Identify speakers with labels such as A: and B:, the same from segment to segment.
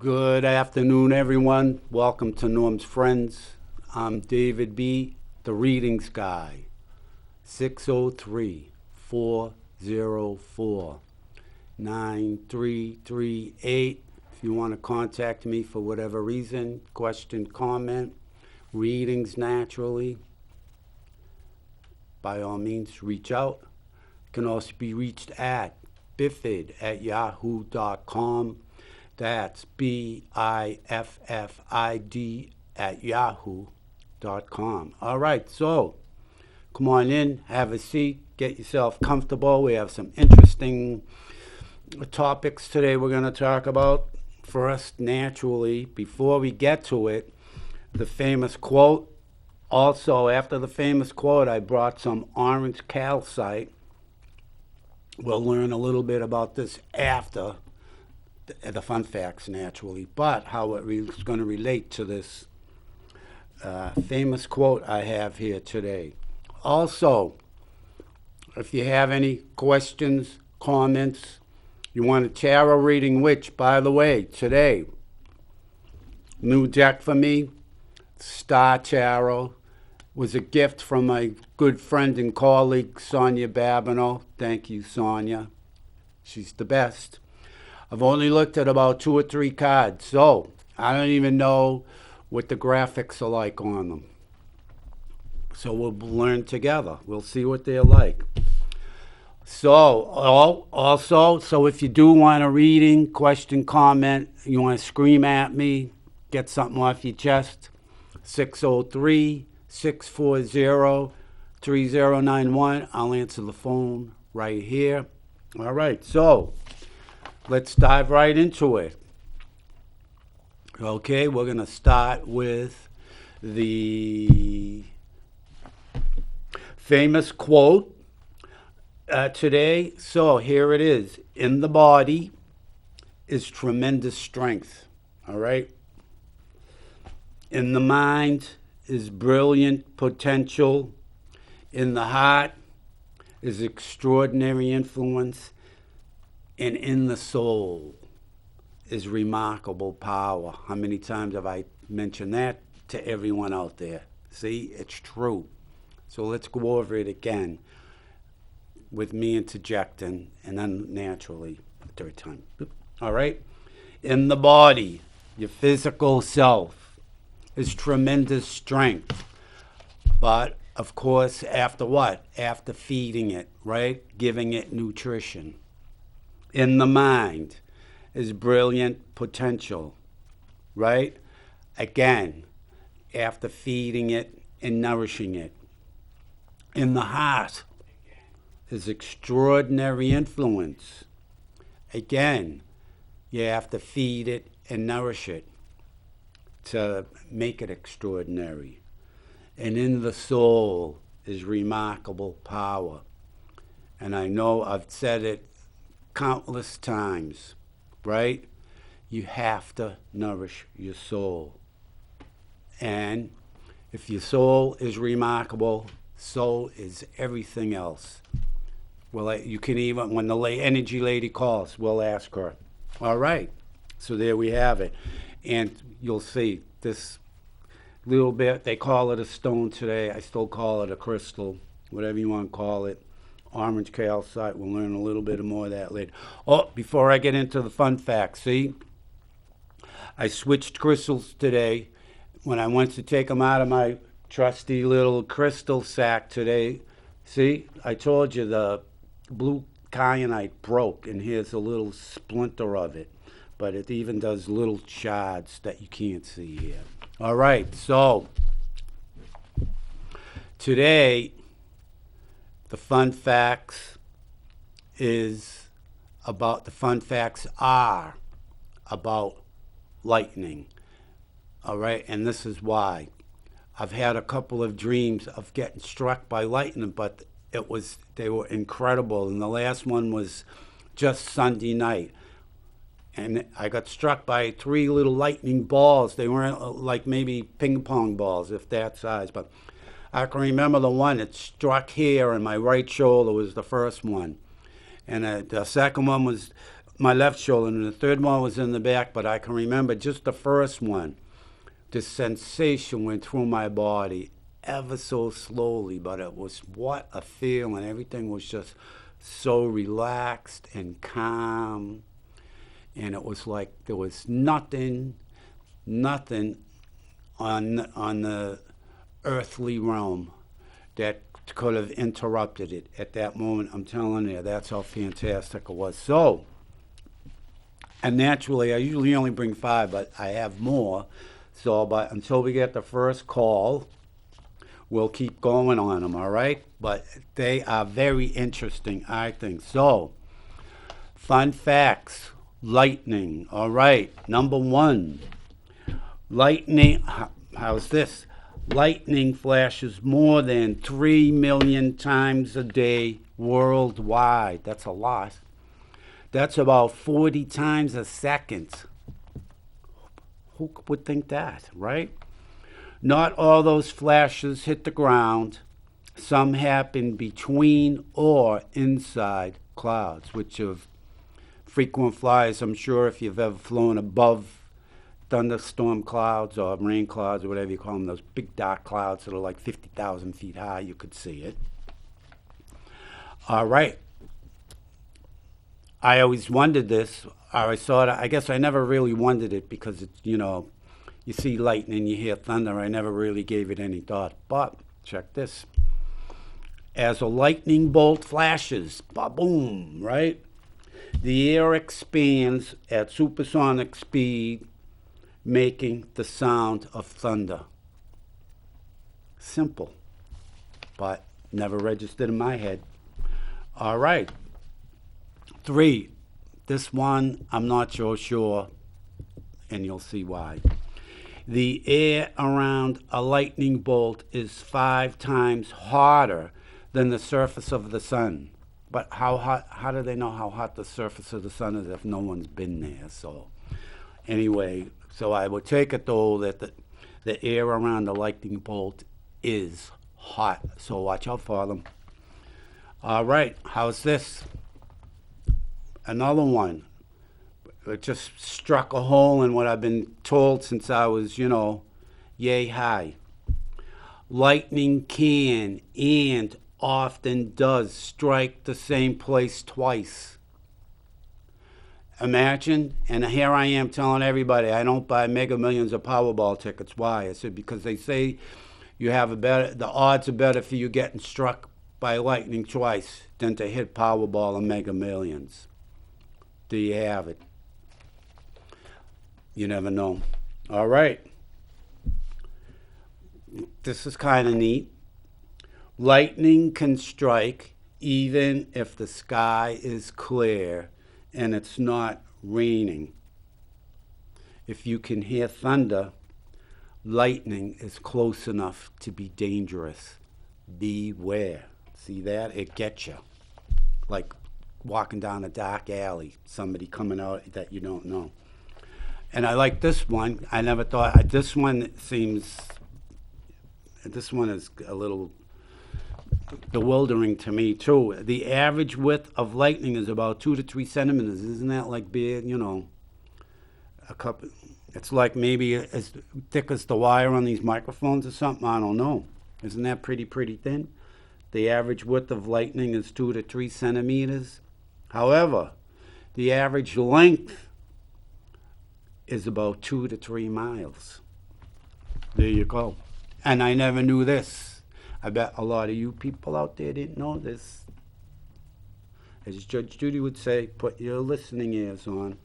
A: Good afternoon, everyone. Welcome to Norm's Friends. I'm David B., the readings guy. 603-404-9338. If you want to contact me for whatever reason, question, comment, readings naturally, by all means, reach out. Can also be reached at biffid@yahoo.com. That's biffid@yahoo.com. All right, so come on in, have a seat, get yourself comfortable. We have some interesting topics today we're going to talk about. First, naturally, before we get to it, the famous quote. Also, after the famous quote, I brought some orange calcite. We'll learn a little bit about this after the fun facts, naturally, but how it's going to relate to this famous quote I have here today. Also, if you have any questions, comments, you want a tarot reading, which, by the way, today, new deck for me, Star Tarot, was a gift from my good friend and colleague, Sonia Babineau. Thank you, Sonia. She's the best. I've only looked at about 2 or 3 cards, so I don't even know what the graphics are like on them. So we'll learn together. We'll see what they're like. So, also, if you do want a reading, question, comment, you want to scream at me, get something off your chest, 603-640-3091. I'll answer the phone right here. All right, so let's dive right into it. Okay, we're going to start with the famous quote today. So here it is. In the body is tremendous strength. All right. In the mind is brilliant potential. In the heart is extraordinary influence. And in the soul is remarkable power. How many times have I mentioned that to everyone out there? See, it's true. So let's go over it again with me interjecting and then naturally the third time. All right? In the body, your physical self is tremendous strength. But, of course, after what? After feeding it, right? Giving it nutrition. In the mind is brilliant potential, right? Again, after feeding it and nourishing it. In the heart is extraordinary influence. Again, you have to feed it and nourish it to make it extraordinary. And in the soul is remarkable power. And I know I've said it countless times, right? You have to nourish your soul. And if your soul is remarkable, so is everything else. Well, you can even, when the energy lady calls, we'll ask her. All right. So there we have it. And you'll see this little bit, they call it a stone today. I still call it a crystal, whatever you want to call it. Orange calcite. We'll learn a little bit more of that later. Oh, before I get into the fun facts, see? I switched crystals today. When I went to take them out of my trusty little crystal sack today, see? I told you the blue kyanite broke, and here's a little splinter of it. But it even does little shards that you can't see here. All right, so today, the fun facts are about lightning. All right, and this is why. I've had a couple of dreams of getting struck by lightning, but they were incredible. And the last one was just Sunday night. And I got struck by 3 little lightning balls. They weren't like maybe ping pong balls, if that size, but I can remember the one that struck here, and my right shoulder was the first one. And the second one was my left shoulder, and the third one was in the back, but I can remember just the first one. The sensation went through my body ever so slowly, but it was what a feeling. Everything was just so relaxed and calm, and it was like there was nothing on the earthly realm that could have interrupted it at that moment. I'm telling you, that's how fantastic it was. So, and naturally, I usually only bring 5, but I have more. So, but until we get the first call, we'll keep going on them, all right? But they are very interesting, I think. So, fun facts. Lightning, all right. Number 1, lightning, how's this? Lightning flashes more than 3 million times a day worldwide. That's a lot. That's about 40 times a second. Who would think that, right? Not all those flashes hit the ground. Some happen between or inside clouds, which of frequent flyers, I'm sure if you've ever flown above thunderstorm clouds or rain clouds or whatever you call them, those big dark clouds that are like 50,000 feet high, you could see it. All right. I always wondered this, or I guess I never really wondered it because it's, you see lightning, you hear thunder. I never really gave it any thought. But check this. As a lightning bolt flashes, ba-boom, right? The air expands at supersonic speed, making the sound of thunder. Simple, but never registered in my head. All right. 3, this one I'm not so sure, and you'll see why. The air around a lightning bolt is 5 times hotter than the surface of the sun. But how do they know how hot the surface of the sun is if no one's been there? So anyway, so I would take it though that the air around the lightning bolt is hot. So watch out for them. All right, how's this? Another one. It just struck a hole in what I've been told since I was, yay high. Lightning can and often does strike the same place twice. Imagine, and here I am telling everybody I don't buy Mega Millions or Powerball tickets. Why? I said because they say the odds are better for you getting struck by lightning twice than to hit Powerball or Mega Millions. There you have it. You never know. All right. This is kind of neat. Lightning can strike even if the sky is clear and it's not raining. If you can hear thunder, lightning is close enough to be dangerous. Beware. See that? It gets you. Like walking down a dark alley, somebody coming out that you don't know. And I like this one. I never thought, this one is a little bewildering to me too. The average width of lightning is about 2 to 3 centimeters. Isn't that like big, a couple, it's like maybe as thick as the wire on these microphones or something. I don't know. Isn't that pretty thin? The average width of lightning is 2 to 3 centimeters. However, the average length is about 2 to 3 miles. There you go. And I never knew this. I bet a lot of you people out there didn't know this. As Judge Judy would say, put your listening ears on.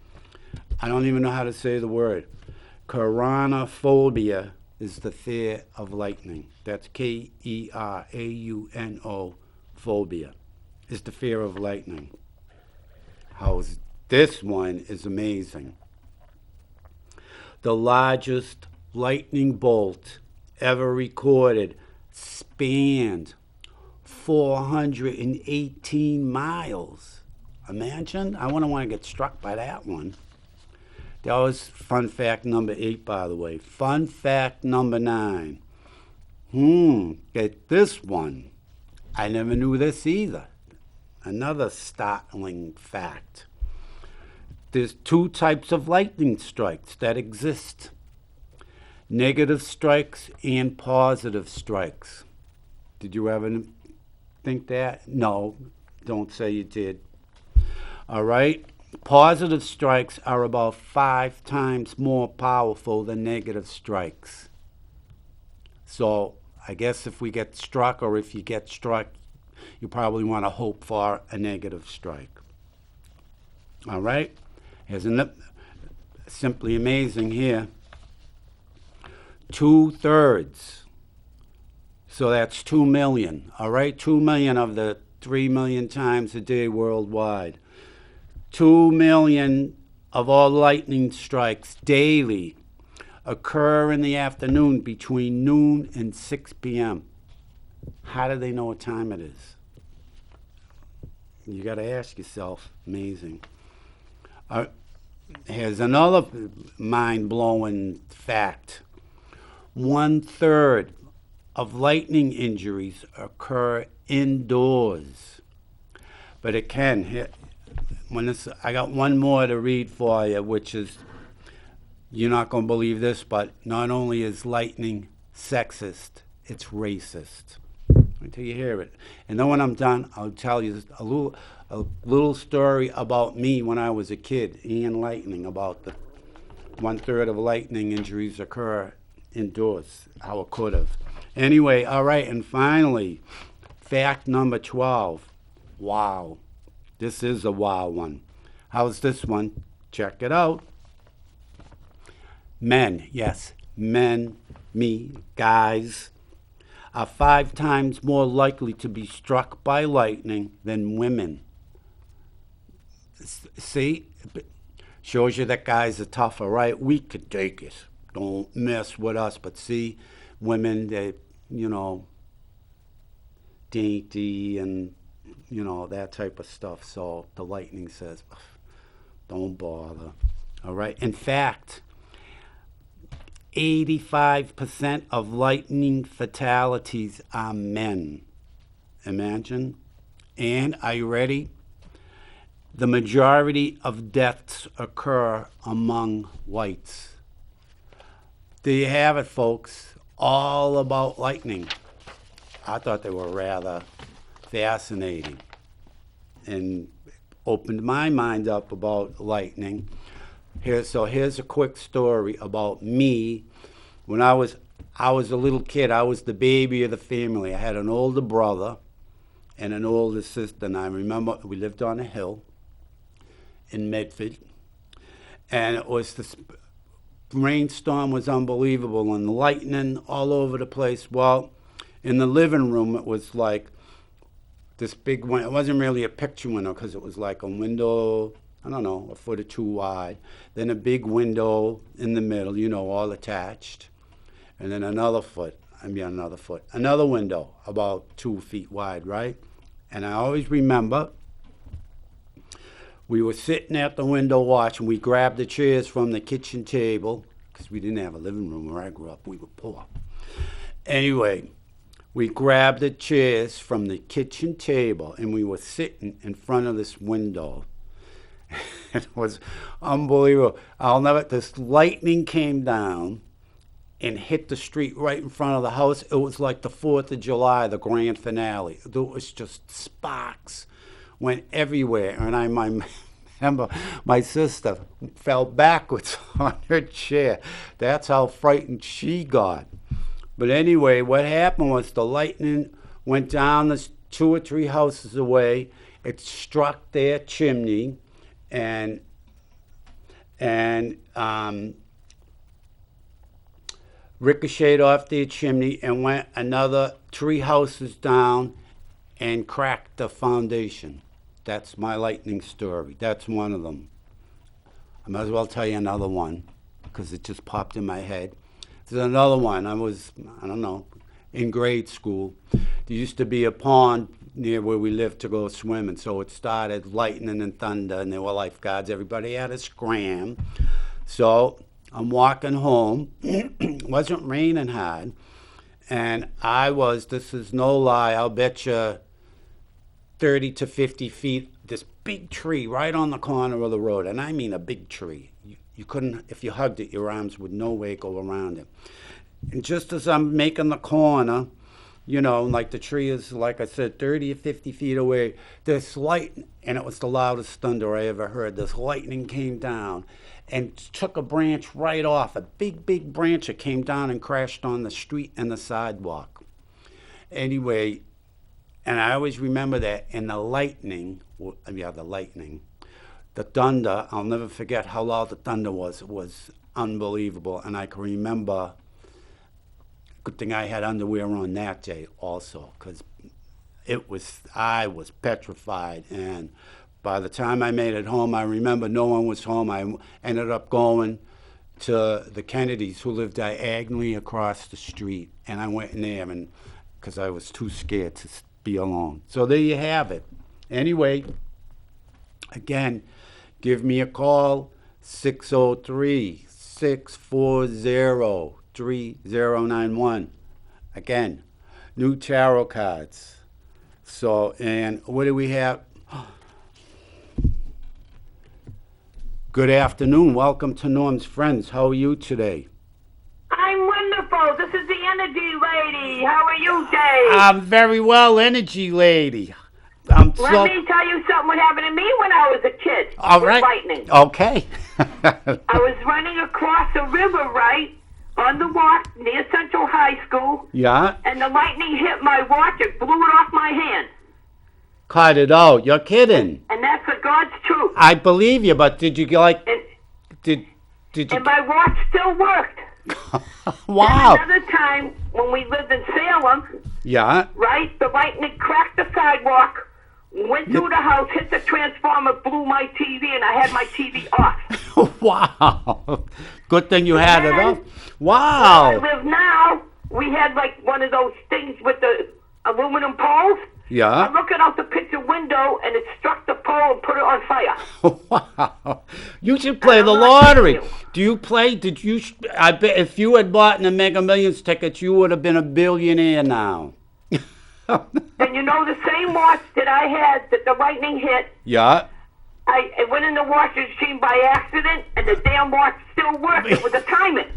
A: I don't even know how to say the word. Keraunophobia is the fear of lightning. That's Kerauno phobia. Is the fear of lightning. This one is amazing. The largest lightning bolt ever recorded spanned 418 miles. Imagine. I wouldn't want to get struck by that one. That was fun fact number 8, by the way. Fun fact number 9. Get this one. I never knew this either. Another startling fact. There's two types of lightning strikes that exist: negative strikes and positive strikes. Did you ever think that? No, don't say you did. All right? Positive strikes are about 5 times more powerful than negative strikes. So I guess if we get struck, or if you get struck, you probably want to hope for a negative strike. All right? Isn't it simply amazing here? 2/3. So that's 2 million. All right? 2 million of the 3 million times a day worldwide. 2 million of all lightning strikes daily occur in the afternoon between noon and 6 p.m. How do they know what time it is? You got to ask yourself. Amazing. Here's another mind-blowing fact. 1/3 of lightning injuries occur indoors. But it can. I got one more to read for you, which is, you're not going to believe this, but not only is lightning sexist, it's racist. Until you hear it. And then when I'm done, I'll tell you a little story about me when I was a kid, and lightning, about the 1/3 of lightning injuries occur indoors, how it could have. Anyway, all right, and finally, fact number 12. Wow. This is a wow one. How's this one? Check it out. Men, yes, men, me, guys, are 5 times more likely to be struck by lightning than women. See? Shows you that guys are tougher, right? We could take it. Don't mess with us. But see, women, they, dainty and, that type of stuff. So the lightning says, don't bother. All right? In fact, 85% of lightning fatalities are men. Imagine. And are you ready? The majority of deaths occur among whites. There you have it, folks. All about lightning. I thought they were rather fascinating and opened my mind up about lightning. Here's a quick story about me. When I was a little kid, I was the baby of the family. I had an older brother and an older sister, and I remember we lived on a hill in Medford, and it was this rainstorm was unbelievable and lightning all over the place. Well, in the living room, it was like this big window. It wasn't really a picture window because it was like a window, I don't know, a foot or two wide. Then a big window in the middle, all attached. And then another window about 2 feet wide, right? And I always remember we were sitting at the window watching. We grabbed the chairs from the kitchen table because we didn't have a living room where I grew up. We were poor. Anyway, we grabbed the chairs from the kitchen table and we were sitting in front of this window. It was unbelievable. This lightning came down and hit the street right in front of the house. It was like the 4th of July, the grand finale. It was just sparks went everywhere. And I remember my sister fell backwards on her chair. That's how frightened she got. But anyway, what happened was the lightning went down the 2 or 3 houses away. It struck their chimney and ricocheted off their chimney and went another 3 houses down and cracked the foundation. That's my lightning story. That's one of them. I might as well tell you another one because it just popped in my head. There's another one. I was, in grade school. There used to be a pond near where we lived to go swimming. So it started lightning and thunder, and there were lifeguards. Everybody had a scram. So I'm walking home. It wasn't raining hard. And this is no lie, I'll bet you 30 to 50 feet, this big tree right on the corner of the road. And I mean a big tree. You couldn't, if you hugged it, your arms would no way go around it. And just as I'm making the corner, you know, like the tree is, like I said, 30 or 50 feet away, this light, and it was the loudest thunder I ever heard. This lightning came down and took a branch right off, a big, big branch. It came down and crashed on the street and the sidewalk. Anyway, and I always remember that. And the lightning, the thunder, I'll never forget how loud the thunder was. It was unbelievable. And I can remember, good thing I had underwear on that day also, because I was petrified. And by the time I made it home, I remember no one was home. I ended up going to the Kennedys, who lived diagonally across the street. And I went in there, and because I was too scared to be alone. So there you have it. Anyway, again, give me a call, 603-640-3091. Again, new tarot cards. So, and what do we have? Good afternoon. Welcome to Norm's Friends. How are you today?
B: I'm wonderful. This is the energy lady. How are you, Dave?
A: I'm very well, energy lady.
B: Let me tell you something what happened to me when I was a kid.
A: All right.
B: Lightning.
A: Okay.
B: I was running across a river, right, on the walk near Central High School.
A: Yeah.
B: And the lightning hit my watch. It blew it off my hand.
A: Cut it out. You're kidding.
B: And that's the God's truth.
A: I believe you, but did you like? Did you?
B: And my watch still worked.
A: Wow.
B: And another time when we lived in Salem.
A: Yeah.
B: Right, the lightning cracked the sidewalk, went through the house, hit the transformer, blew my TV, and I had my TV off.
A: Wow. Good thing you had it off.
B: Where I
A: Wow.
B: live now, we had like one of those things with the aluminum poles.
A: Yeah.
B: I'm looking out the picture window, and it struck the pole and put it on fire.
A: Wow. You should play
B: I'm
A: the
B: not
A: lottery.
B: kidding you.
A: Do you play? Did you? I bet if you had bought in the Mega Millions tickets, you would have been a billionaire now.
B: And you know the same watch that I had that the lightning hit,
A: Yeah.
B: I went in the washing machine by accident, and the damn watch still worked. It was a timing.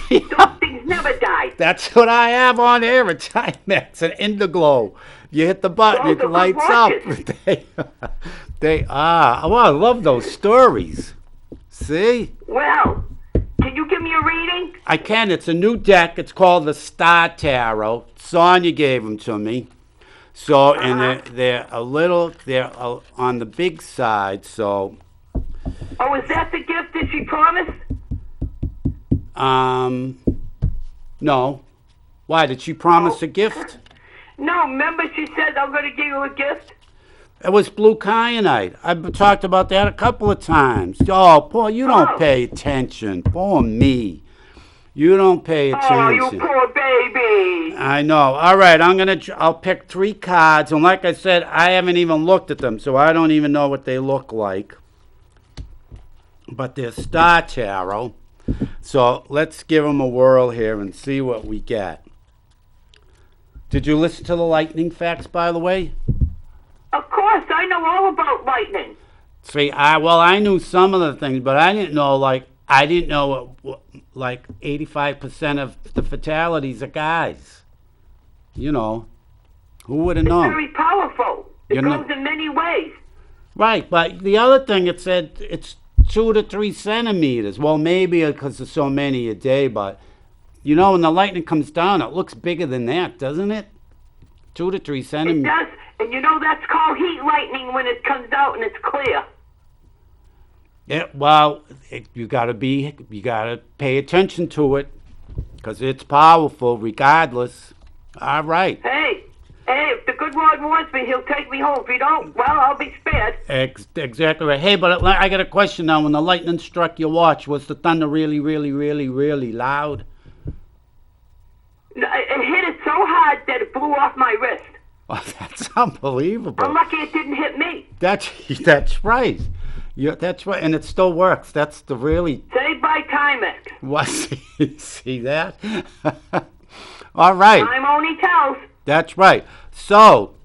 B: Those things never died.
A: That's what I have on here, a Timex, an Indiglo. You hit the button,
B: Those
A: it
B: are good
A: lights up.
B: watches.
A: they are. Oh, I love those stories. See?
B: Well, can you give me a reading?
A: I can. It's a new deck. It's called the Star Tarot. Sonia gave them to me. So, and they're on the big side, so.
B: Oh, is that the gift that she promised?
A: No. Why, did she promise a gift?
B: No, remember she said, I'm going to give you a gift?
A: It was blue kyanite. I've talked about that a couple of times. Oh, Paul, you don't pay attention. Poor me. You don't pay attention.
B: Oh, you poor baby.
A: I know. All right, I'll pick 3 cards, and like I said, I haven't even looked at them, so I don't even know what they look like. But they're Star Tarot. So let's give them a whirl here and see what we get. Did you listen to the lightning facts, by the way?
B: Of course, I know all about lightning.
A: See, I knew some of the things, but I didn't know, like 85% of the fatalities are guys. You know, who would have known?
B: Very powerful. It goes in many ways.
A: Right, but the other thing, it said it's 2 to 3 centimeters. Well, maybe because there's so many a day, but, you know, when the lightning comes down, it looks bigger than that, doesn't it? 2 to 3
B: It
A: centimeters.
B: does, and you know that's called heat lightning when it comes out and it's clear.
A: Yeah, well, you gotta pay attention to it, because it's powerful regardless. All right.
B: Hey, if the good Lord wants me, he'll take me home. If he don't, well, I'll be spared.
A: Exactly right. Hey, but I got a question now. When the lightning struck your watch, was the thunder really, really, really, really loud?
B: It hit it so hard that it blew off my wrist.
A: Oh, that's unbelievable.
B: I'm lucky it didn't hit me.
A: That's right. Yeah, that's right, and it still works. That's the really.
B: Saved by Timex.
A: What? See that? All right.
B: Time only tells.
A: That's right. So,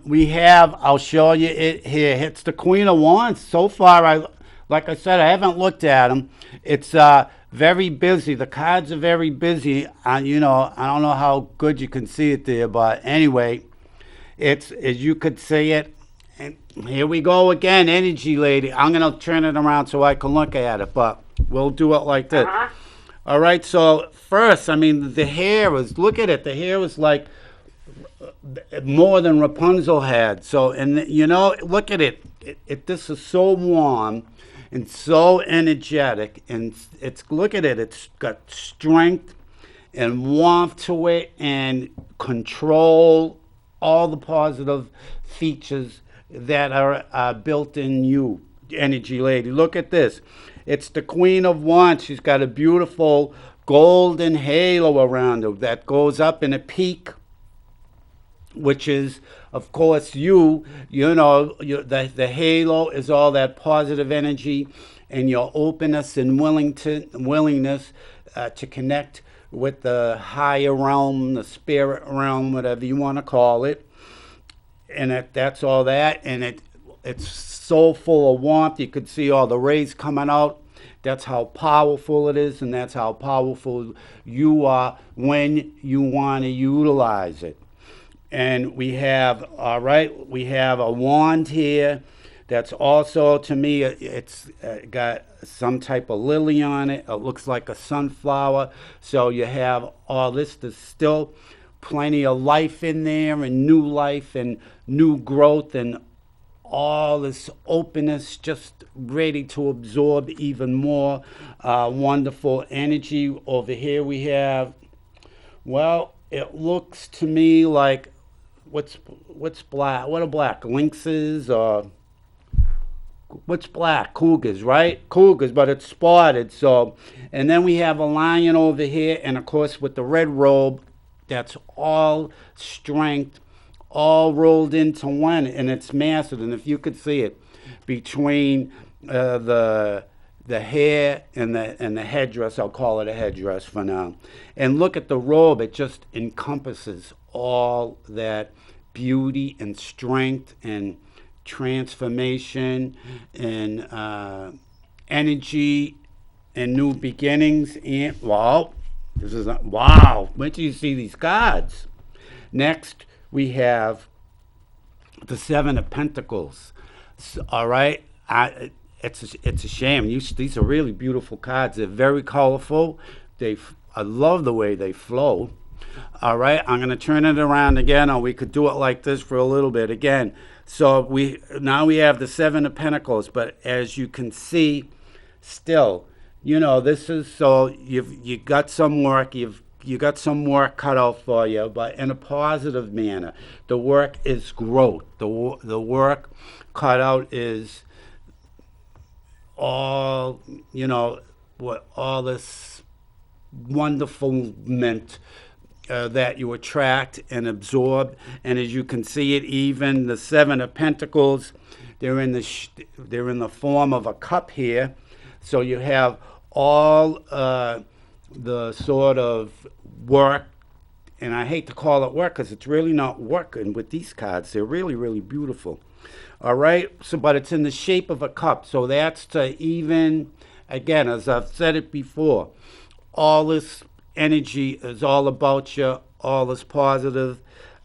A: We have, I'll show you it here. It's the Queen of Wands. So far, like I said, I haven't looked at them. It's very busy. The cards are very busy. You know, I don't know how good you can see it there, but anyway, it's, as you could see it. And here we go again, energy lady. I'm going to turn it around so I can look at it, but we'll do it like this.
B: Uh-huh.
A: All right, so first, I mean, the hair is, look at it. The hair was like more than Rapunzel had. So, and you know, look at it. This is so warm and so energetic, and it's, look at it. It's got strength and warmth to it, and control, all the positive features that are built in you, energy lady. Look at this. It's the Queen of Wands. She's got a beautiful golden halo around her that goes up in a peak, which is, of course, you know, the halo is all that positive energy and your openness and willingness to connect with the higher realm, the spirit realm, whatever you want to call it. And that's all that. And it's so full of warmth. You could see all the rays coming out. That's how powerful it is, and that's how powerful you are when you want to utilize it. And we have, all right, we have a wand here that's also, to me, it's got some type of lily on it. It looks like a sunflower. So you have all this. There's still plenty of life in there, and new life and new growth, and all this openness, just ready to absorb even more wonderful energy. Over here we have, well, it looks to me like, what's black? What are black? Lynxes, or what's black? Cougars, right? Cougars, but it's spotted. So, and then we have a lion over here, and of course with the red robe, that's all strength, all rolled into one, and it's massive. And if you could see it between the hair and the headdress, I'll call it a headdress for now. And look at the robe; it just encompasses all that beauty and strength and transformation and energy and new beginnings. And wow, this is wow! Wait till you see these cards. Next, we have the Seven of Pentacles. All right, it's a shame. These are really beautiful cards. They're very colorful. I love the way they flow. All right, I'm going to turn it around again, or we could do it like this for a little bit again. So now we have the Seven of Pentacles, but as you can see, still, you know, this is, so you got some work. You got some work cut out for you, but in a positive manner. The work is growth. The work cut out is all, you know, what all this wonderfulment that you attract and absorb. And as you can see it, even the Seven of Pentacles, they're in the form of a cup here. So you have all the sort of work, and I hate to call it work because it's really not working with these cards. They're really, really beautiful. All right, so but it's in the shape of a cup. So that's to even, again, as I've said it before, all this energy is all about you. All this positive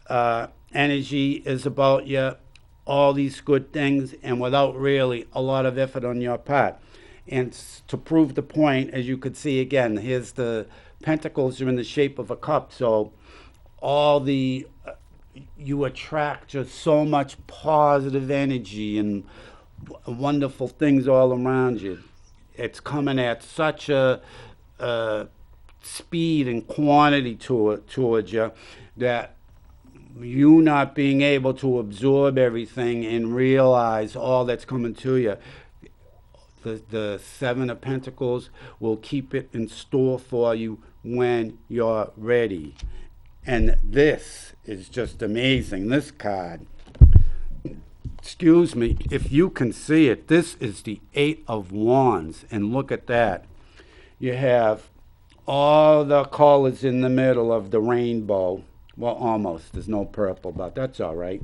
A: energy is about you. All these good things, and without really a lot of effort on your part. And to prove the point, as you could see again, here's the pentacles are in the shape of a cup. So all the, you attract just so much positive energy and wonderful things all around you. It's coming at such a speed and quantity towards you that you not being able to absorb everything and realize all that's coming to you. The Seven of Pentacles will keep it in store for you when you're ready. And this is just amazing. This card, excuse me, if you can see it, this is the Eight of Wands. And look at that. You have all the colors in the middle of the rainbow, Well, almost. There's no purple, but that's all right.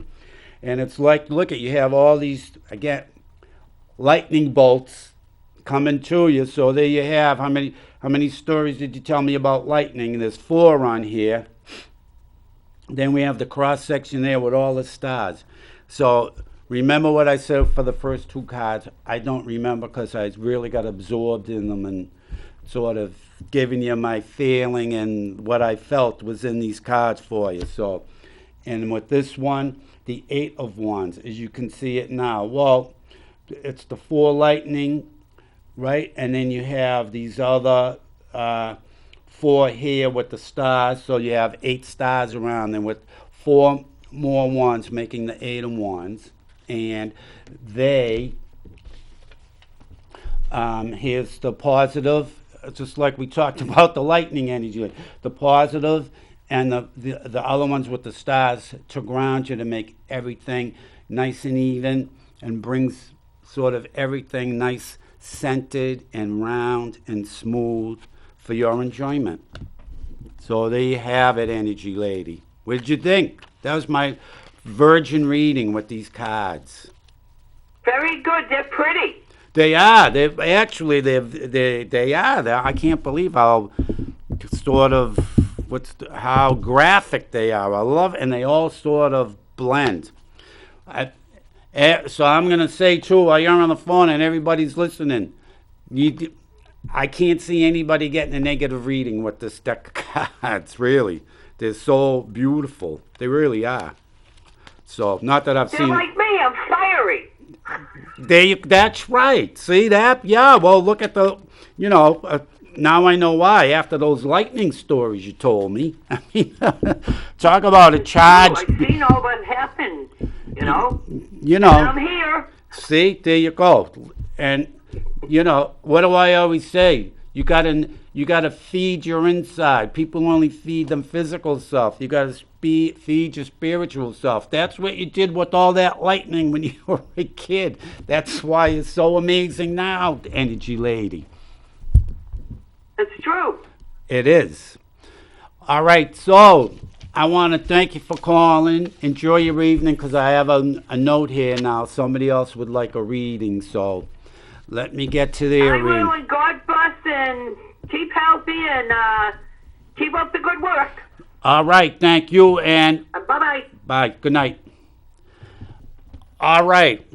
A: And it's like, look at, you have all these, again, lightning bolts coming to you. So there you have. How many stories did you tell me about lightning? There's 4 on here. Then we have the cross section there with all the stars. So remember what I said for the first 2 cards. I don't remember because I really got absorbed in them and sort of giving you my feeling, and what I felt was in these cards for you. So, and with this one, the 8 of Wands, as you can see it now. Well, it's the 4 lightning, right? And then you have these other 4 here with the stars. So you have 8 stars around them with 4 more wands, making the 8 of Wands. And they, here's the positive, just like we talked about the lightning energy, the positive and the other ones with the stars to ground you, to make everything nice and even, and brings sort of everything nice, scented and round and smooth for your enjoyment. So there you have it, energy lady. What did you think? That was my virgin reading with these cards.
B: Very good. They're pretty.
A: They are. They actually they are. I can't believe how sort of how graphic they are. I love, and they all sort of blend. So I'm gonna say too, while you're on the phone and everybody's listening, I can't see anybody getting a negative reading with this deck of cards. Really, they're so beautiful. They really are. So not that I've
B: They're
A: seen.
B: like me. I'm fiery.
A: That's right. See that? Yeah. Well, look at the. Now I know why. After those lightning stories you told me. I mean, talk about a charge.
B: I've seen all that happen.
A: You know.
B: And I'm here.
A: See, there you go. And what do I always say? You gotta feed your inside. People only feed them physical self. You gotta feed your spiritual self. That's what you did with all that lightning when you were a kid. That's why it's so amazing now, energy lady.
B: It's true.
A: It is. All right, so I want to thank you for calling. Enjoy your evening, because I have a note here now. Somebody else would like a reading, so let me get to their
B: I
A: reading.
B: will, and God bless, and keep healthy, and keep up the good work.
A: All right, thank you, and
B: Bye-bye.
A: bye. Good night. All right,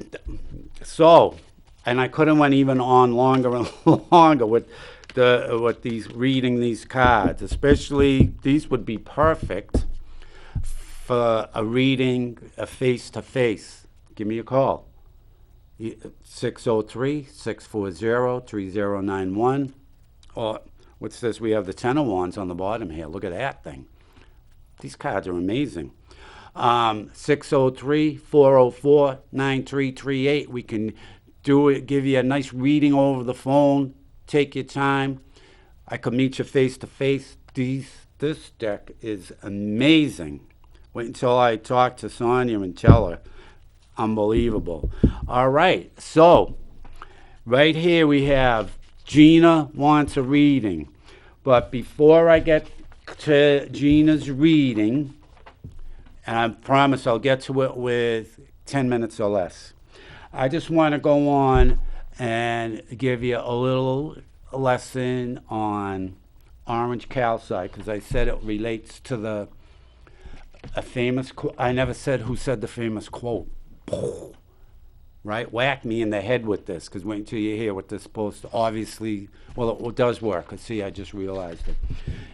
A: so, and I could have went even on longer and longer with these reading these cards. Especially these would be perfect for a reading, a face-to-face. Give me a call. 603-640-3091. Or what's this? We have the 10 of Wands on the bottom here. Look at that thing. These cards are amazing. 603-404-9338. We can do it, give you a nice reading over the phone. Take your time. I could meet you face to face. This deck is amazing. Wait until I talk to Sonia and tell her. Unbelievable. All right. So, right here we have Gina wants a reading. But before I get to Gina's reading, and I promise I'll get to it with 10 minutes or less, I just want to go on and give you a little lesson on orange calcite, because I said it relates to a famous quote. I never said who said the famous quote. Right? Whack me in the head with this, because wait until you hear what this supposed to, obviously, well, it does work. See, I just realized it.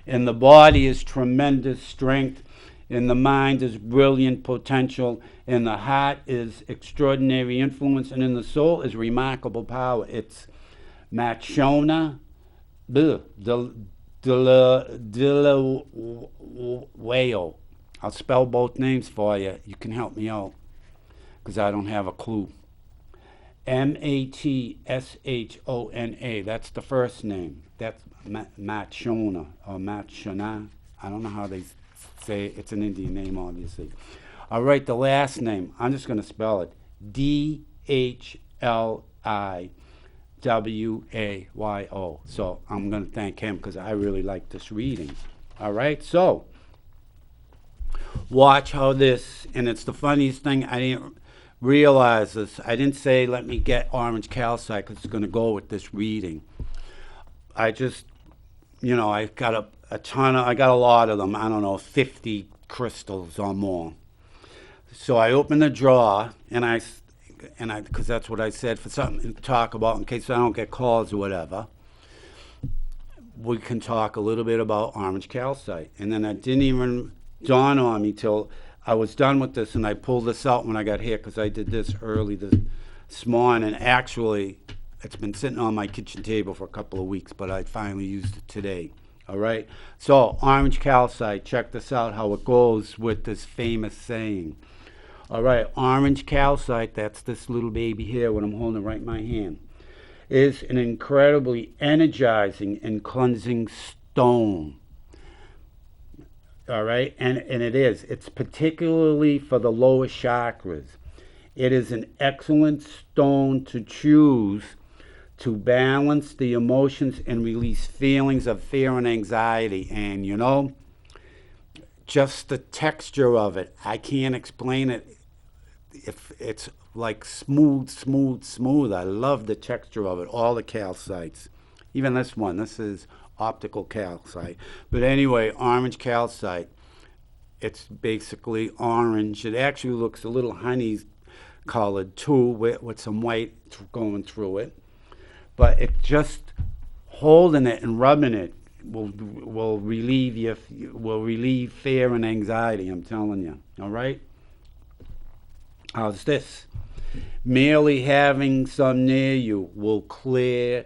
A: In the body is tremendous strength. In the mind is brilliant potential. In the heart is extraordinary influence. And in the soul is remarkable power. It's Machona Dilawayo. I'll spell both names for you. You can help me out, because I don't have a clue. Matshona. That's the first name. That's Machona or Machona. I don't know how they say it. It's an Indian name, obviously. All right, the last name. I'm just going to spell it. Dhliwayo. So I'm going to thank him, because I really like this reading. All right, so Watch how this, and it's the funniest thing, I didn't realize this. I didn't say, let me get orange calcite because it's going to go with this reading. I just, I got I got a lot of them. I don't know, 50 crystals or more. So I opened the drawer, because that's what I said, for something to talk about in case I don't get calls or whatever. We can talk a little bit about orange calcite. And then it didn't even dawn on me till I was done with this, and I pulled this out when I got here because I did this early this morning. Actually, it's been sitting on my kitchen table for a couple of weeks, but I finally used it today. All right? So, orange calcite, check this out, how it goes with this famous saying. All right, orange calcite, that's this little baby here, what I'm holding right in my hand, is an incredibly energizing and cleansing stone. All right, and it is. It's particularly for the lower chakras. It is an excellent stone to choose to balance the emotions and release feelings of fear and anxiety. And just the texture of it, I can't explain it. If it's like smooth. I love the texture of it, all the calcites. Even this one, this is optical calcite. But anyway, orange calcite, it's basically orange. It actually looks a little honey colored too, with some white going through it. But it just holding it and rubbing it will relieve fear and anxiety, I'm telling you. All right? How's this? Merely having some near you will clear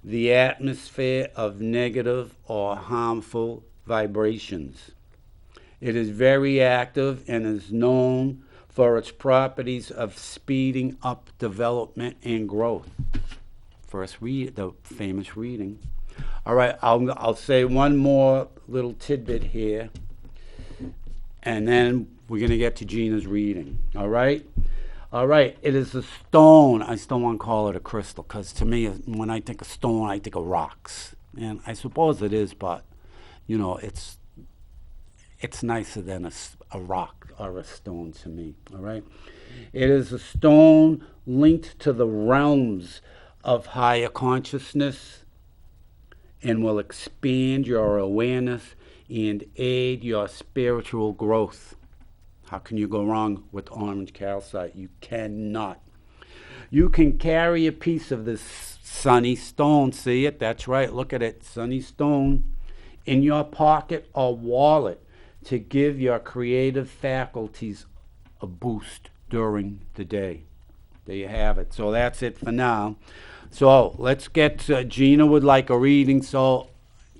A: the atmosphere of negative or harmful vibrations. It is very active and is known for its properties of speeding up development and growth. First read the famous reading. All right, I'll say one more little tidbit here, and then we're going to get to Gina's reading. All right? All right, it is a stone. I still want to call it a crystal because to me, when I think of stone, I think of rocks. And I suppose it is, but, it's nicer than a rock or a stone to me. All right? It is a stone linked to the realms of higher consciousness and will expand your awareness and aid your spiritual growth. How can you go wrong with orange calcite? You cannot. You can carry a piece of this sunny stone. See it? That's right. Look at it. Sunny stone in your pocket or wallet to give your creative faculties a boost during the day. There you have it. So that's it for now. So let's get to, Gina would like a reading. So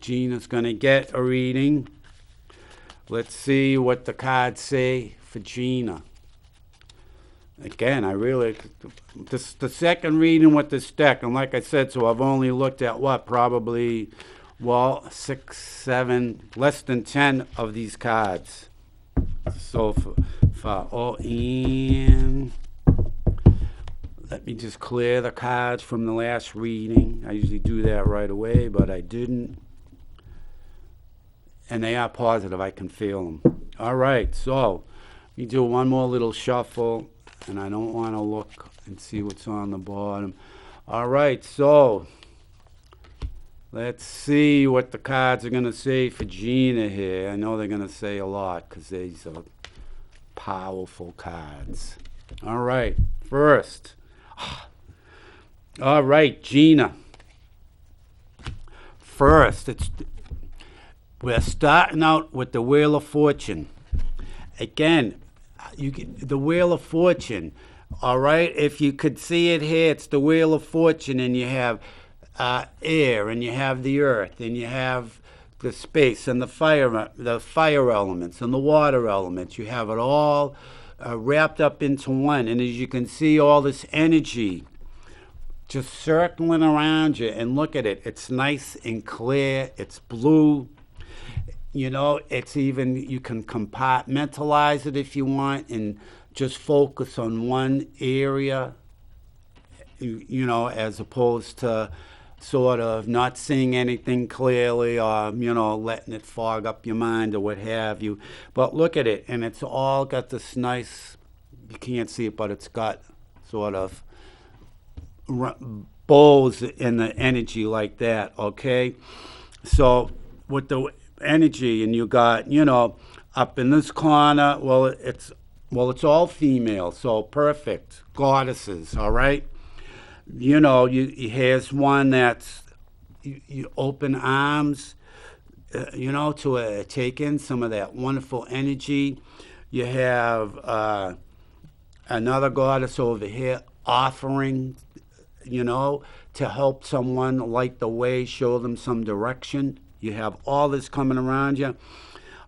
A: Gina's going to get a reading. Let's see what the cards say for Gina. Again, this is the second reading with this deck, and like I said, so I've only looked at probably 6, 7, less than 10 of these cards. So and let me just clear the cards from the last reading. I usually do that right away, but I didn't. And they are positive. I can feel them. All right, so we do one more little shuffle, and I don't want to look and see what's on the bottom. All right, so let's see what the cards are going to say for Gina here. I know they're going to say a lot because these are powerful cards. All right, first. All right, Gina. First, we're starting out with the Wheel of Fortune. Again, the Wheel of Fortune, all right? If you could see it here, it's the Wheel of Fortune, and you have air, and you have the earth, and you have the space, and the fire elements, and the water elements. You have it all wrapped up into one. And as you can see, all this energy just circling around you, and look at it. It's nice and clear. It's blue. It's even, you can compartmentalize it if you want and just focus on one area, as opposed to sort of not seeing anything clearly, or letting it fog up your mind or what have you. But look at it, and it's all got this nice, you can't see it, but it's got sort of bowls in the energy like that, okay? So with the energy, and you got, up in this corner, it's all female, so perfect goddesses, all right? Here's one that's you open arms, to take in some of that wonderful energy. You have another goddess over here offering, to help someone light the way, show them some direction. You have all this coming around you.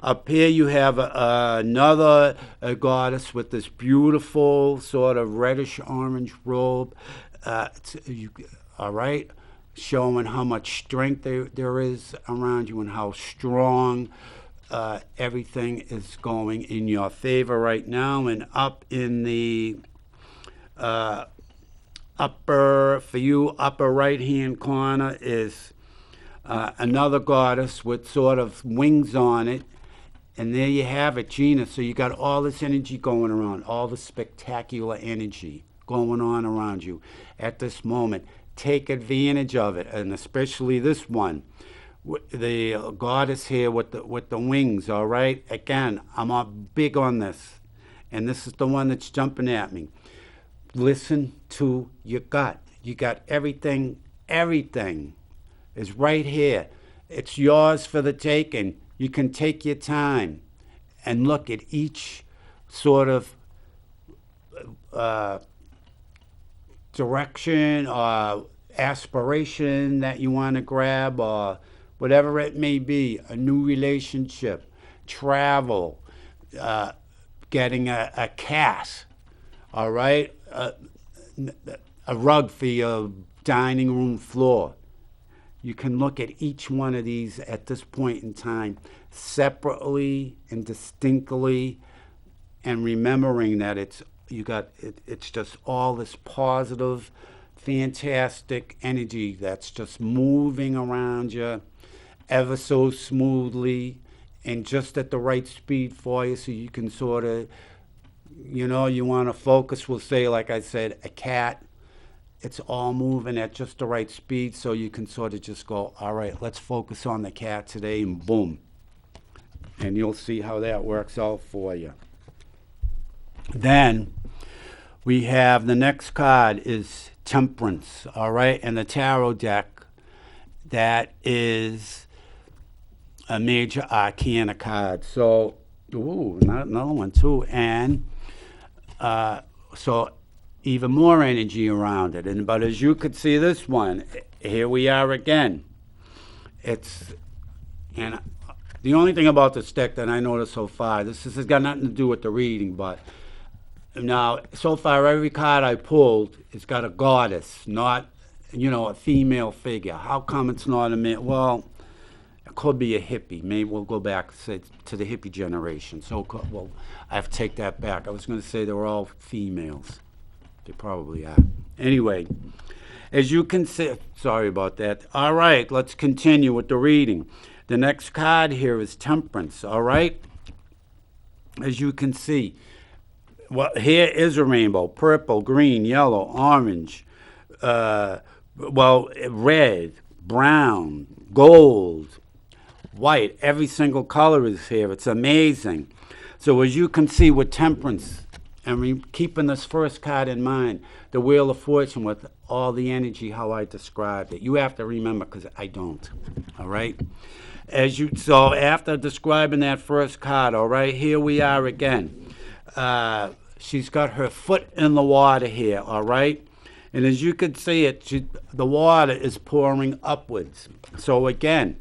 A: Up here you have another goddess with this beautiful sort of reddish-orange robe. All right? Showing how much strength there is around you and how strong everything is going in your favor right now. And up in the upper right-hand corner is another goddess with sort of wings on it. And there you have it, Gina. So you got all this energy going around, all the spectacular energy going on around you at this moment. Take advantage of it, and especially this one, the goddess here with the wings. All right. Again, I'm big on this, and this is the one that's jumping at me. Listen to your gut. You got everything. Everything is right here. It's yours for the taking. You can take your time and look at each sort of direction or aspiration that you want to grab, or whatever it may be. A new relationship, travel, getting a cat, all right? A rug for your dining room floor. You can look at each one of these at this point in time separately and distinctly, and remembering that it's just all this positive, fantastic energy that's just moving around you ever so smoothly and just at the right speed for you, so you can sort of, you want to focus, we'll say, like I said, a cat. It's all moving at just the right speed, so you can sort of just go, all right, let's focus on the cat today, and boom. And you'll see how that works out for you. Then we have the next card is Temperance, all right? And the tarot deck, that is a major arcana card. So, another one too. And so even more energy around it. But as you could see this one, here we are again. And the only thing about this deck that I noticed so far, this has got nothing to do with the reading, but now, so far, every card I pulled, it's got a goddess, not, a female figure. How come it's not a man? Well, it could be a hippie. Maybe we'll go back to the hippie generation. Well, I have to take that back. I was going to say they were all females. They probably are. Anyway, as you can see, sorry about that. All right, let's continue with the reading. The next card here is Temperance, all right? As you can see, well, here is a rainbow: purple, green, yellow, orange, red, brown, gold, white. Every single color is here. It's amazing. So as you can see with Temperance, and keeping this first card in mind, the Wheel of Fortune with all the energy, how I described it. You have to remember, because I don't, all right? So after describing that first card, all right, here we are again. She's got her foot in the water here, all right? And as you can see the water is pouring upwards. So again,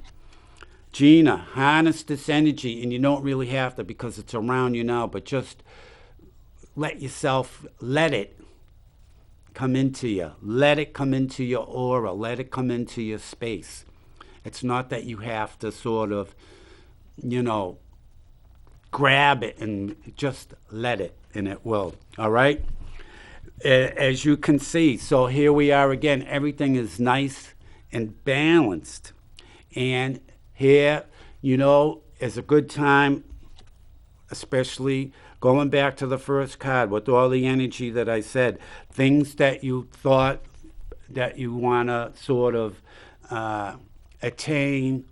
A: Gina, harness this energy, and you don't really have to because it's around you now, but just let it come into you. Let it come into your aura. Let it come into your space. It's not that you have to sort of, grab it, and just let it, and it will, all right? As you can see, so here we are again. Everything is nice and balanced. And here, is a good time, especially going back to the first card with all the energy that I said, things that you thought that you want to sort of attain,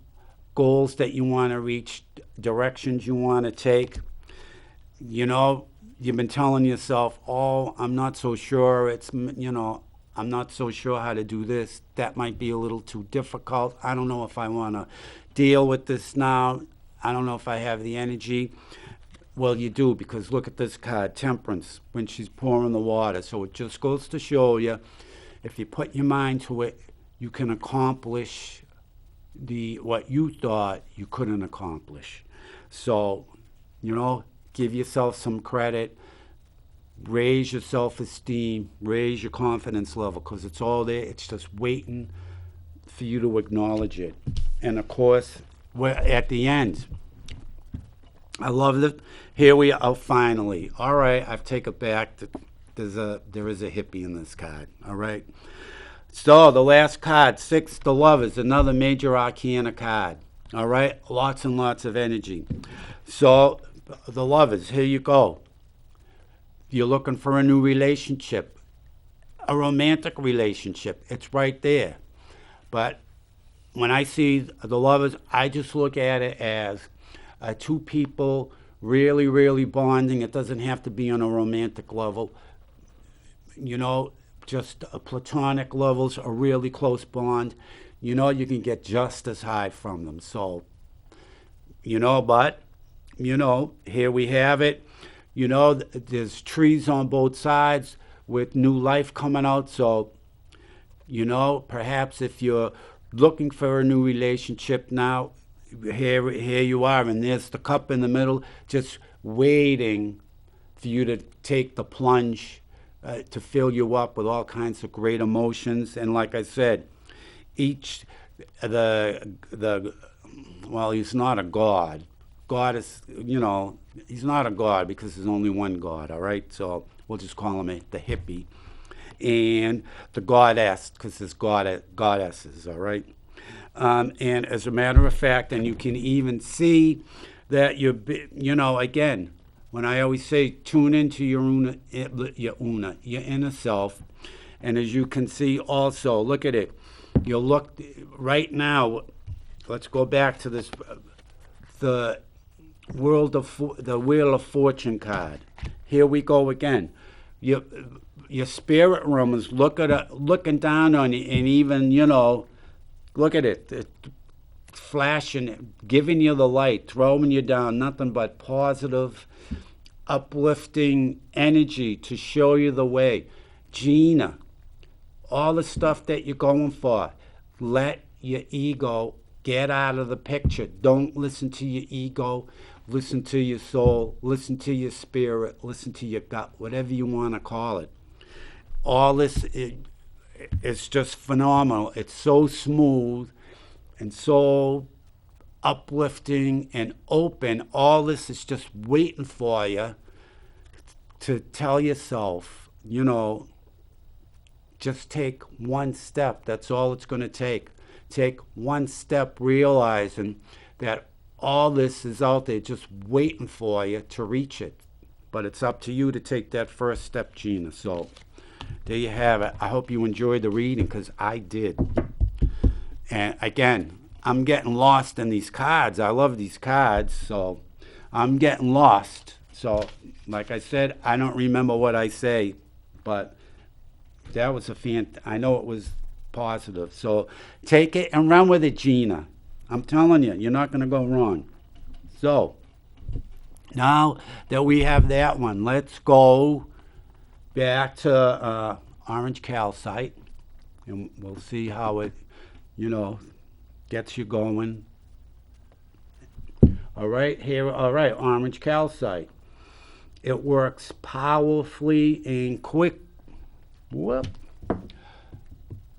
A: goals that you want to reach, directions you want to take. You've been telling yourself, oh, I'm not so sure. I'm not so sure how to do this. That might be a little too difficult. I don't know if I want to deal with this now. I don't know if I have the energy. Well, you do, because look at this card, Temperance, when she's pouring the water. So it just goes to show you, if you put your mind to it, you can accomplish what you thought you couldn't accomplish. So, give yourself some credit, raise your self-esteem, raise your confidence level, because it's all there. It's just waiting for you to acknowledge it. And of course, we're at the end. I love it. Here we are, finally. All right, I've taken it back. There is a hippie in this card. All right. So the last card, 6, the Lovers, another major arcana card. All right, lots and lots of energy. So the Lovers, here you go. You're looking for a new relationship, a romantic relationship. It's right there. But when I see the Lovers, I just look at it as two people really, really bonding. It doesn't have to be on a romantic level. Just platonic levels, a really close bond. You can get just as high from them. So, but, here we have it. There's trees on both sides with new life coming out. So, perhaps if you're looking for a new relationship now, here you are, and there's the cup in the middle, just waiting for you to take the plunge, to fill you up with all kinds of great emotions. And like I said, he's not a god. God is, he's not a god because there's only one God, all right? So we'll just call him the hippie. And the goddess, because there's goddesses, all right? And as a matter of fact, and you can even see that again, when I always say tune into your inner self, and as you can see also, look at it. You'll look right now. Let's go back to this, the Wheel of Fortune card. Here we go again. Your spirit realm is looking down on you, and even look at it, flashing, giving you the light, throwing you down. Nothing but positive, uplifting energy to show you the way. Gina, all the stuff that you're going for, let your ego get out of the picture. Don't listen to your ego. Listen to your soul. Listen to your spirit. Listen to your gut, whatever you want to call it. All this it's just phenomenal. It's so smooth and so uplifting and open. All this is just waiting for you to tell yourself, just take one step. That's all it's going to take. Take one step, realizing that all this is out there just waiting for you to reach it. But it's up to you to take that first step, Gina. So there you have it. I hope you enjoyed the reading, because I did. And again, I'm getting lost in these cards. I love these cards, so I'm getting lost. So, like I said, I don't remember what I say, but that was I know it was positive. So take it and run with it, Gina. I'm telling you, you're not going to go wrong. So now that we have that one, let's go back to orange calcite, and we'll see how it, gets you going. All right, orange calcite. It works powerfully and quick. Whoop.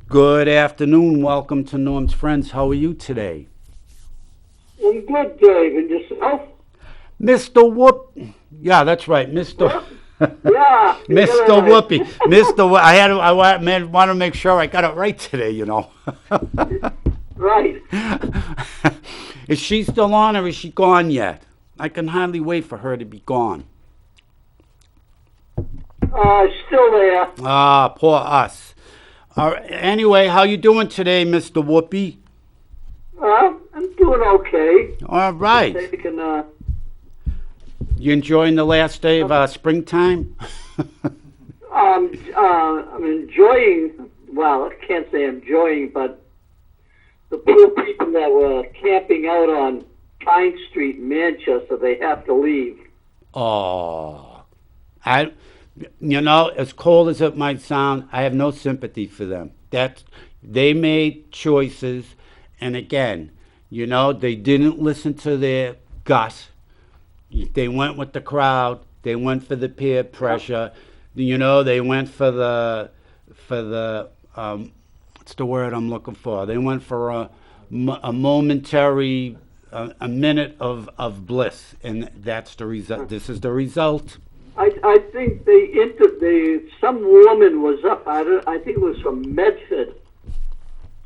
A: Good afternoon. Welcome to Norm's Friends. How are you today?
B: I'm good, Dave. And yourself?
A: Mr. Whoop. Yeah, that's right, Mr.
B: Yeah. you got
A: Mr.
B: it right.
A: Whoopi, Mr. Want to make sure I got it right today, you know.
B: Right.
A: Is she still on or is she gone yet? I can hardly wait for her to be gone.
B: Still there.
A: Ah, poor us. Anyway, how you doing today, Mr. Whoopi?
B: I'm doing okay.
A: All right.
B: Taking,
A: You enjoying the last day of springtime?
B: I'm enjoying, well, I can't say enjoying, but the poor people that were camping out on Pine Street in Manchester, they have to leave.
A: Oh, as cold as it might sound, I have no sympathy for them. They made choices, and again, they didn't listen to their gut. They went with the crowd. They went for the peer pressure. They went for the what's the word I'm looking for? They went for a momentary, a minute of bliss, and that's the result. This is the result.
B: I think some woman was up. I think it was from Medford.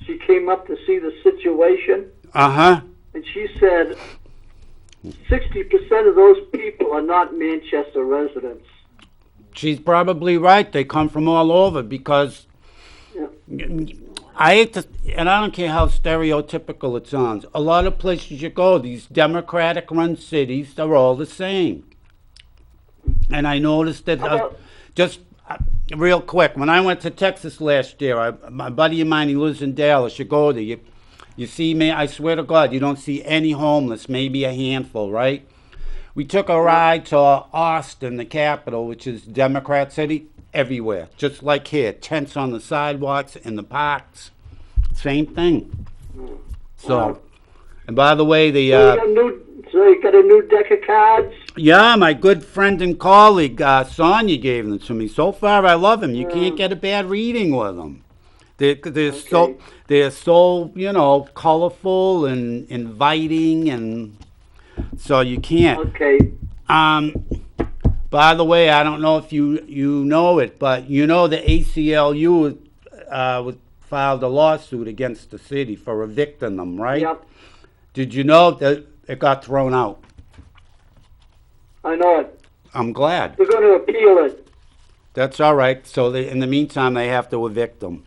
B: She came up to see the situation. And she said 60% of those people are not Manchester residents.
A: She's probably right. They come from all over because I hate to, and I don't care how stereotypical it sounds. A lot of places you go, these Democratic-run cities, they're all the same. And I noticed that real quick, when I went to Texas last year, my buddy of mine, he lives in Dallas. You go there, you see me, I swear to God, you don't see any homeless, maybe a handful, right? We took a ride to Austin, the capital, which is Democrat city, everywhere. Just like here, tents on the sidewalks, in the parks, same thing. So, and by the way,
B: So you got a new deck of cards?
A: Yeah, my good friend and colleague, Sonia, gave them to me. So far, I love them. You can't get a bad reading with them. They're so colorful and inviting, and so you can't.
B: Okay.
A: By the way, I don't know if you know it, but the ACLU filed a lawsuit against the city for evicting them, right?
B: Yep.
A: Did you know that it got thrown out?
B: I know it.
A: I'm glad.
B: They're going to appeal it.
A: That's all right. So in the meantime, they have to evict them.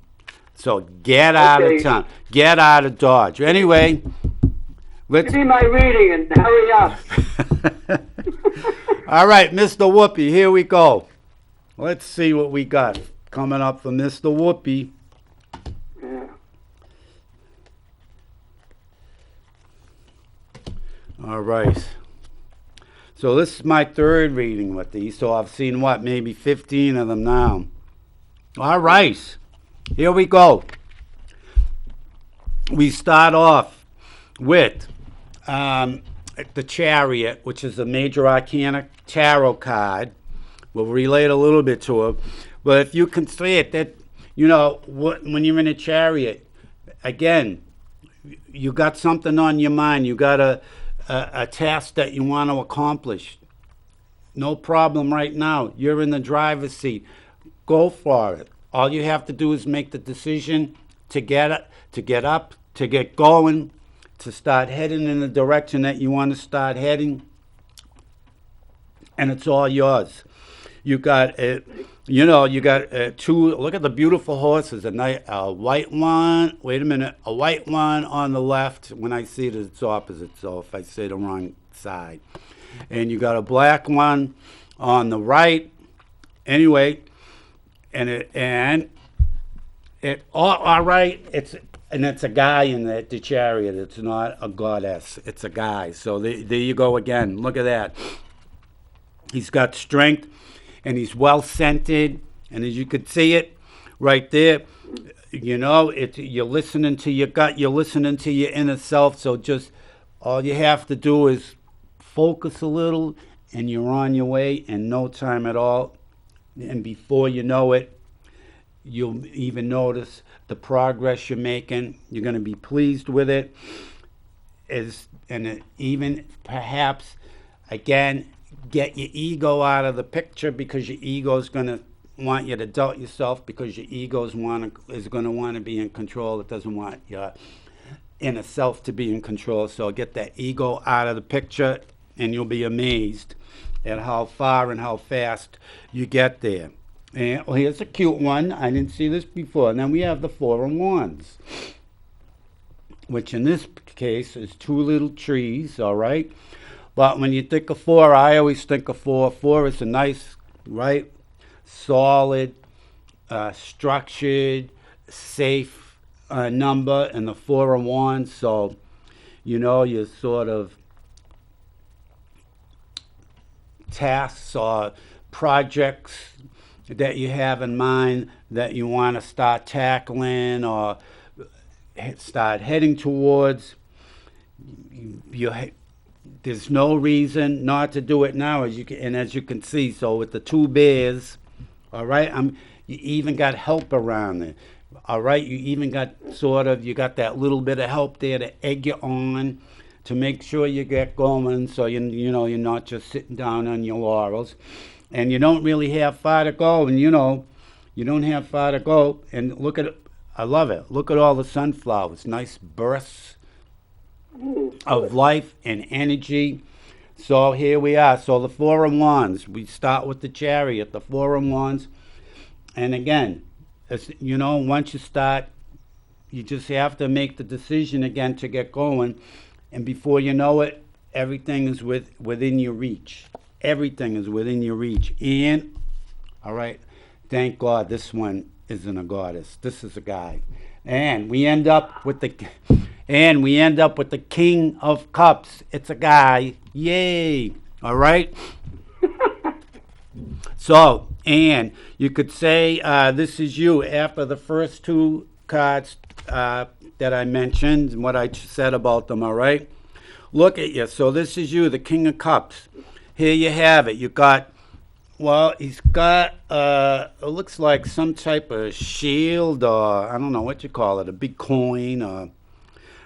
A: So get out of town. Get out of Dodge. Anyway, let's...
B: Give me my reading and hurry up.
A: All right, Mr. Whoopi, here we go. Let's see what we got coming up for Mr. Whoopi.
B: Yeah.
A: All right. So this is my third reading with these. So I've seen, maybe 15 of them now. All right. Here we go. We start off with the Chariot, which is a major arcana tarot card. We'll relate a little bit to it. But if you can see it, that, when you're in a chariot, again, you got something on your mind. You got a task that you want to accomplish. No problem right now. You're in the driver's seat. Go for it. All you have to do is make the decision to get up, to get going, to start heading in the direction that you want to start heading, and it's all yours. You got two. Look at the beautiful horses. A white one. Wait a minute. A white one on the left. When I see it, it's opposite. So if I say the wrong side, and you got a black one on the right. Anyway, all right. It's a guy in the chariot. It's not a goddess. It's a guy. So there you go again. Look at that. He's got strength, and he's well scented. And as you could see it right there, you're listening to your gut. You're listening to your inner self. So just all you have to do is focus a little, and you're on your way in no time at all. And before you know it, you'll even notice the progress you're making. You're going to be pleased with it. Even perhaps, again, get your ego out of the picture, because your ego is going to want you to doubt yourself, because your ego is going to want to be in control. It doesn't want your inner self to be in control. So get that ego out of the picture, and you'll be amazed at how far and how fast you get there. And well, here's a cute one. I didn't see this before. And then we have the Four of Wands, which in this case is two little trees, all right? But when you think of four, I always think of four. Four is a nice, right, solid, structured, safe number, and the Four of Wands. So, you sort of tasks or projects that you have in mind that you want to start tackling or start heading towards. There's no reason not to do it now, as you can see. So with the two bears, all right, you even got help around it. All right, you even got you got that little bit of help there to egg you on, to make sure you get going, so you're not just sitting down on your laurels, and you don't really have far to go, and you don't have far to go. And look at it, I love it. Look at all the sunflowers, nice bursts of life and energy. So here we are. So the Four of Wands. We start with the Chariot, the Four of Wands, and again, once you start, you just have to make the decision again to get going. And before you know it, everything is within your reach. Everything is within your reach. And, all right, thank God this one isn't a goddess. This is a guy. And we end up with the King of Cups. It's a guy. Yay. All right? So, and you could say this is you after the first two cards that I mentioned and what I said about them, all right? Look at you. So this is you, the King of Cups. Here you have it. You got, he's got, it looks like some type of shield, or I don't know what you call it, a big coin.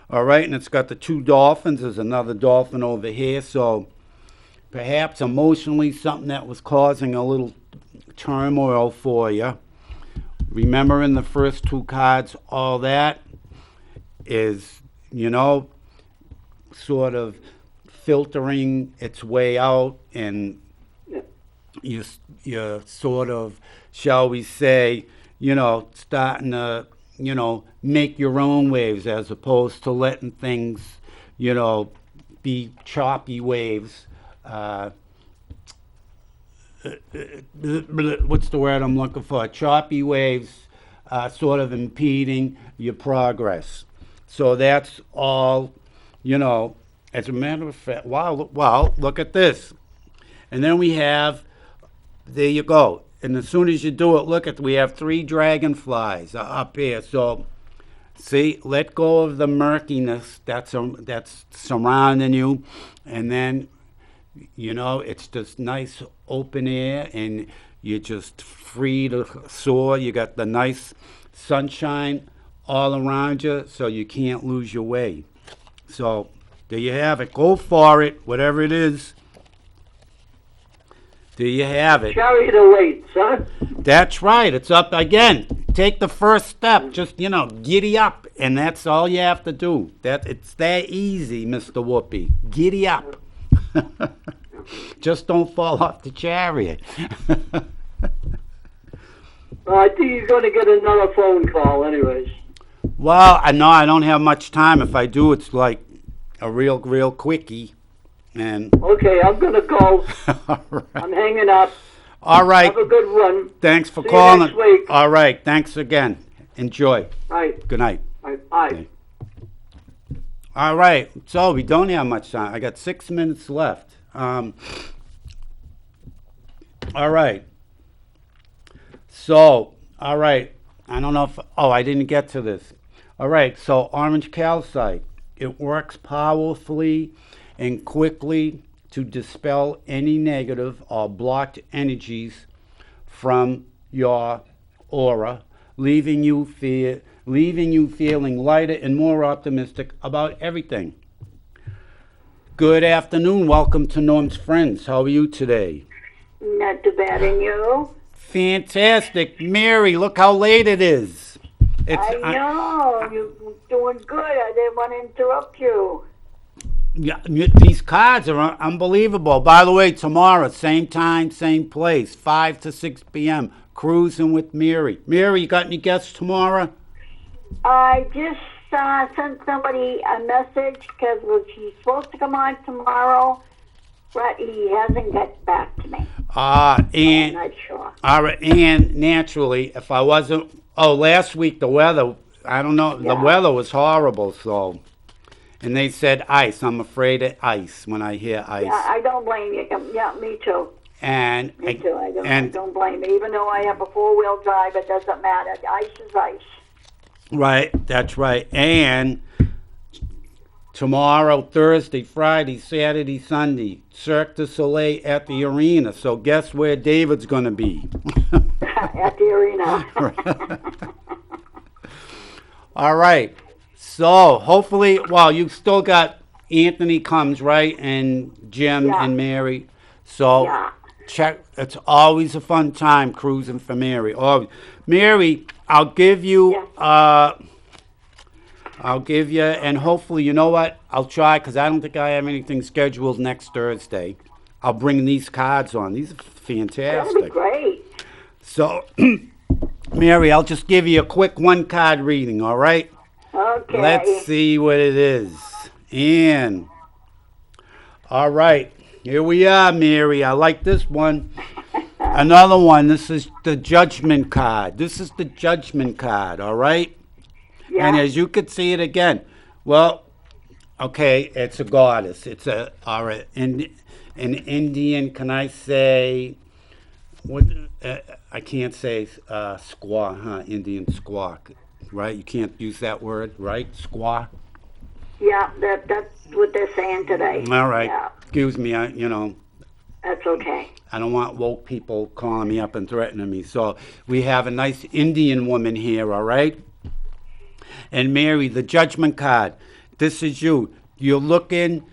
A: All right, and it's got the two dolphins. There's another dolphin over here. So perhaps emotionally something that was causing a little turmoil for you. Remember, in the first two cards, all that is, sort of filtering its way out, and you're sort of, shall we say, starting to, make your own waves, as opposed to letting things, be choppy waves. What's the word I'm looking for? Choppy waves sort of impeding your progress. So that's all, as a matter of fact, wow, look at this. And then we have, there you go. And as soon as you do it, we have three dragonflies up here. So, see, let go of the murkiness that's surrounding you. And then, it's just nice open air, and you're just free to soar. You got the nice sunshine all around you, so you can't lose your way. So there you have it. Go for it, whatever it is. There you have it.
B: Chariot awaits, huh?
A: That's right. It's up again. Take the first step. Just, giddy up, and that's all you have to do. It's that easy, Mr. Whoopi. Giddy up. Just don't fall off the chariot.
B: Well, I think you're going to get another phone call anyways.
A: Well, I know I don't have much time. If I do, it's like a real quickie. And
B: okay, I'm going to go.
A: All right.
B: I'm hanging up.
A: All right.
B: Have a good run.
A: Thanks for
B: See
A: calling.
B: you next week.
A: All right. Thanks again. Enjoy.
B: All right.
A: Good night.
B: All right. Bye.
A: Okay. All right. So we don't have much time. I got 6 minutes left. All right. So, all right. I don't know if, I didn't get to this. All right. So orange calcite, it works powerfully and quickly to dispel any negative or blocked energies from your aura, leaving you feeling lighter and more optimistic about everything. Good afternoon. Welcome to Norm's Friends. How are you today?
C: Not too bad, and you?
A: Fantastic. Mary, look how late it is.
C: I know. You're doing good. I didn't want to interrupt you.
A: These cards are unbelievable. By the way, tomorrow, same time, same place, 5 to 6 p.m., Cruising with Mary. Mary, you got any guests tomorrow?
C: I just sent somebody a message because he's supposed to come on tomorrow, but he hasn't got back to me. I'm
A: And
C: not sure.
A: all right, and naturally, if I wasn't, last week the weather, I don't know, the
C: Yeah.
A: weather was horrible, so, and they said ice. I'm afraid of ice when I hear ice.
C: Yeah, I don't blame you. Yeah, me too.
A: And
C: Me too. I
A: and
C: don't blame you. Even though I have a four-wheel drive, it doesn't matter. Ice is ice.
A: right, that's right. And tomorrow, Thursday, Friday, Saturday, Sunday, Cirque du Soleil at the arena. So guess where David's going to be?
C: At the arena.
A: All right. So hopefully, well, you still got Anthony comes, right? And Jim
C: Yeah.
A: and Mary. So
C: Yeah.
A: check. It's always a fun time cruising for Mary. Oh, Mary, I'll give you. I'll give you, and hopefully, you know what? I'll try because I don't think I have anything scheduled next Thursday. I'll bring these cards on. These are
C: That'd be
A: fantastic.
C: great.
A: So, Mary, I'll just give you a quick one card reading, all right?
C: Okay.
A: Let's see what it is. And, all right, here we are, Mary. I like this one. Another one. This is the Judgment card. This is the Judgment card, all right?
C: Yeah.
A: And as you could see it again, well, okay, it's a goddess. It's a, all right, an Indian, can I say, what, I can't say squaw, huh? Indian squaw, right? You can't use that word, right? Squaw?
C: Yeah, that's what they're saying today.
A: All right.
C: Yeah,
A: Excuse me,
C: that's okay.
A: I don't want woke people calling me up and threatening me. So we have a nice Indian woman here, all right? And Mary, the Judgment card. This is you. You're looking,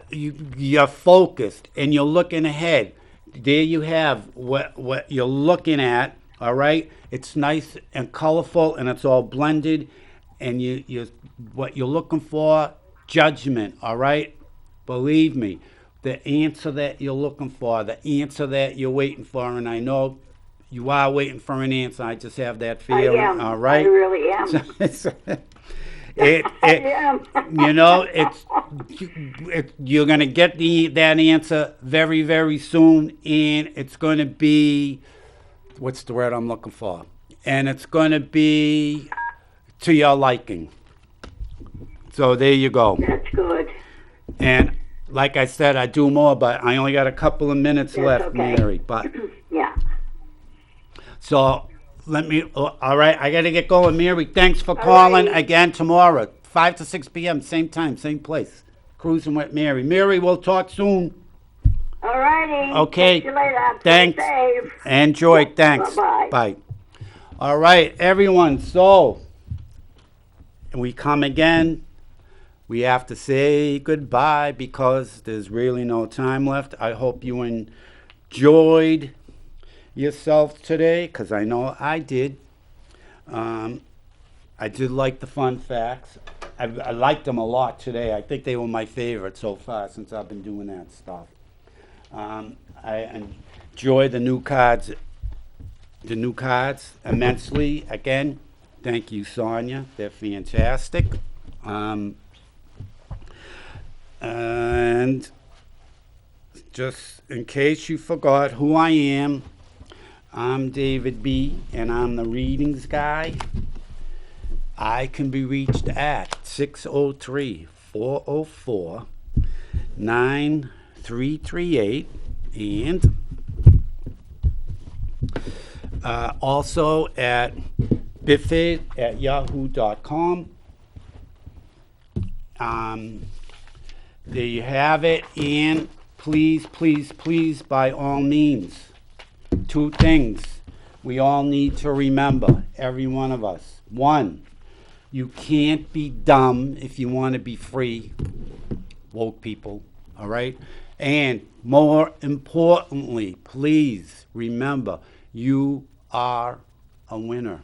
A: you're focused, and you're looking ahead. There you have what you're looking at. All right. It's nice and colorful, and it's all blended. And you what you're looking for, judgment. All right. Believe me, the answer that you're looking for, the answer that you're waiting for, and I know you are waiting for an answer. I just have that
C: I
A: feeling.
C: am.
A: All right.
C: I really am. I am.
A: You know, you're gonna get that answer very, very soon, and it's gonna be, what's the word I'm looking for? And it's gonna be to your liking. So there you go.
C: That's good.
A: And like I said, I do more, but I only got a couple of minutes
C: That's
A: left,
C: okay.
A: Mary. But
C: Yeah.
A: so let me. All right, I got to get going, Mary. Thanks for calling
C: righty.
A: again tomorrow, 5 to 6 p.m. Same time, same place. Cruising with Mary. Mary, we'll talk soon.
C: All righty.
A: Okay.
C: See you later.
A: Thanks.
C: Stay safe.
A: Enjoy. Thanks.
C: Bye-bye.
A: Bye. All right, everyone. So we come again. We have to say goodbye because there's really no time left. I hope you enjoyed yourself today, because I know I did. I did like the fun facts. I liked them a lot today. I think they were my favorite so far since I've been doing that stuff. I enjoy the new cards immensely. Again, thank you, Sonia. They're fantastic. And just in case you forgot who I am, I'm David B., and I'm the readings guy. I can be reached at 603-404-9338, and also at biffid@yahoo.com. There you have it, and please, please, please, by all means, 2 things we all need to remember, every one of us. 1, you can't be dumb if you want to be free. woke people, all right? And more importantly, please remember, you are a winner.